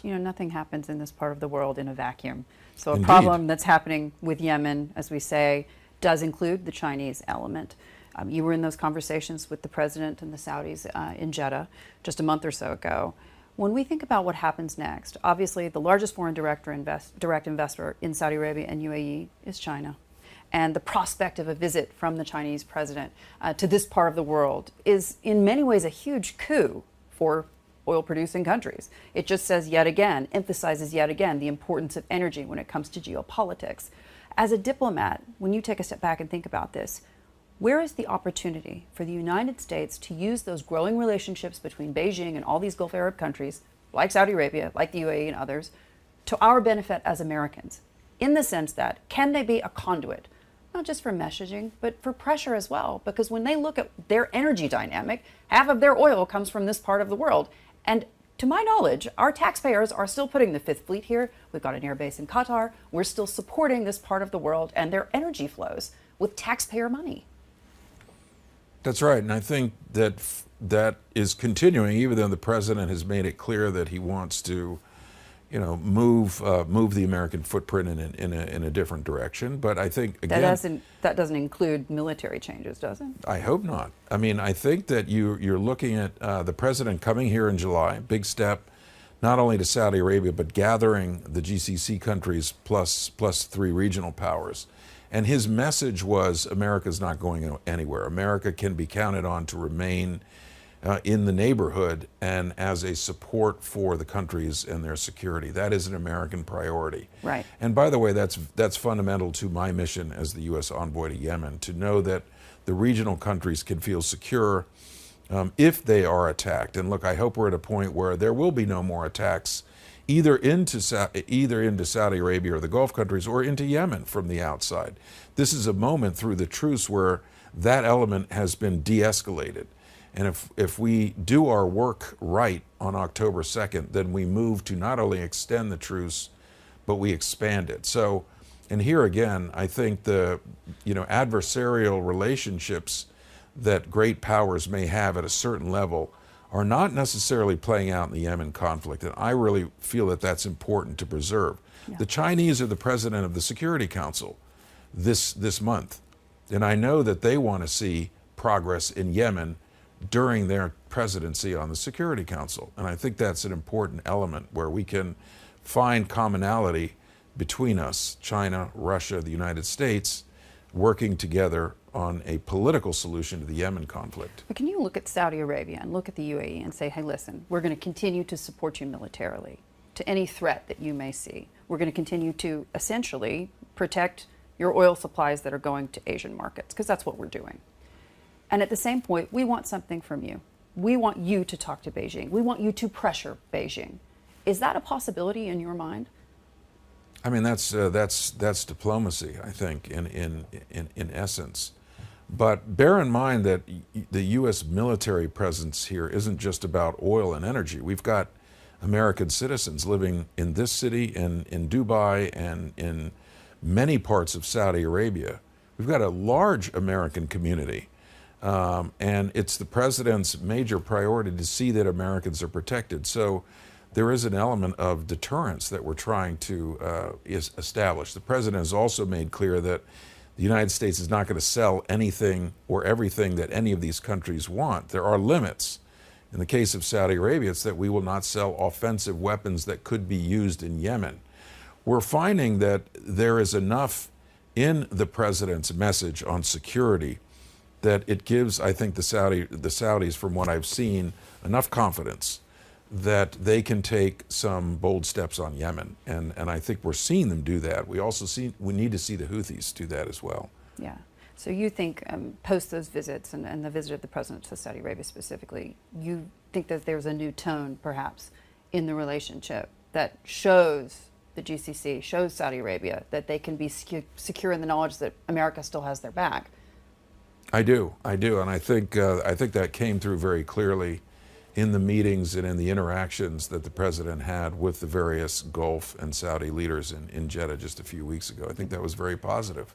you know, nothing happens in this part of the world in a vacuum. So a Indeed. problem that's happening with Yemen, as we say, does include the Chinese element. You were in those conversations with the president and the Saudis in Jeddah just a month or so ago. When we think about what happens next, obviously the largest foreign direct investor in Saudi Arabia and UAE is China. And the prospect of a visit from the Chinese president to this part of the world is in many ways a huge coup for oil-producing countries. It just says yet again, emphasizes yet again the importance of energy when it comes to geopolitics. As a diplomat, when you take a step back and think about this, where is the opportunity for the United States to use those growing relationships between Beijing and all these Gulf Arab countries, like Saudi Arabia, like the UAE and others, to our benefit as Americans? In the sense that, can they be a conduit, not just for messaging, but for pressure as well? Because when they look at their energy dynamic, half of their oil comes from this part of the world. And to my knowledge, our taxpayers are still putting the Fifth Fleet here. We've got an air base in Qatar. We're still supporting this part of the world and their energy flows with taxpayer money. That's right, and I think that that is continuing, even though the president has made it clear that he wants to, you know, move the American footprint in a different direction. But I think again, that doesn't include military changes, does it? I hope not. I mean, I think that you're looking at the president coming here in July, big step, not only to Saudi Arabia but gathering the GCC countries plus 3 regional powers. And his message was, America's not going anywhere. America can be counted on to remain in the neighborhood and as a support for the countries and their security. That is an American priority. Right. And by the way, that's fundamental to my mission as the U.S. envoy to Yemen, to know that the regional countries can feel secure if they are attacked. And look, I hope we're at a point where there will be no more attacks either into Saudi Arabia or the Gulf countries or into Yemen from the outside. This is a moment through the truce where that element has been de-escalated. And if we do our work right on October 2nd, then we move to not only extend the truce, but we expand it. So, and here again, I think the adversarial relationships that great powers may have at a certain level are not necessarily playing out in the Yemen conflict, and I really feel that that's important to preserve. Yeah. The Chinese are the president of the Security Council this month, and I know that they want to see progress in Yemen during their presidency on the Security Council, and I think that's an important element where we can find commonality between us, China, Russia, the United States, working together on a political solution to the Yemen conflict. But can you look at Saudi Arabia and look at the UAE and say, hey, listen, we're going to continue to support you militarily to any threat that you may see. We're going to continue to essentially protect your oil supplies that are going to Asian markets, because that's what we're doing. And at the same point, we want something from you. We want you to talk to Beijing. We want you to pressure Beijing. Is that a possibility in your mind? I mean, that's diplomacy, I think, in essence. But bear in mind that the U.S. military presence here isn't just about oil and energy. We've got American citizens living in this city and in Dubai and in many parts of Saudi Arabia. We've got a large American community. And it's the president's major priority to see that Americans are protected. So there is an element of deterrence that we're trying to establish. The president has also made clear that the United States is not going to sell anything or everything that any of these countries want. There are limits. In the case of Saudi Arabia, it's that we will not sell offensive weapons that could be used in Yemen. We're finding that there is enough in the president's message on security that it gives, I think, the Saudis, from what I've seen, enough confidence that they can take some bold steps on Yemen. And I think we're seeing them do that. We need to see the Houthis do that as well. Yeah. So you think, post those visits and the visit of the president to Saudi Arabia specifically, you think that there's a new tone, perhaps, in the relationship that shows the GCC, shows Saudi Arabia that they can be secure in the knowledge that America still has their back? I do, and I think that came through very clearly in the meetings and in the interactions that the president had with the various Gulf and Saudi leaders in Jeddah just a few weeks ago. I think that was very positive.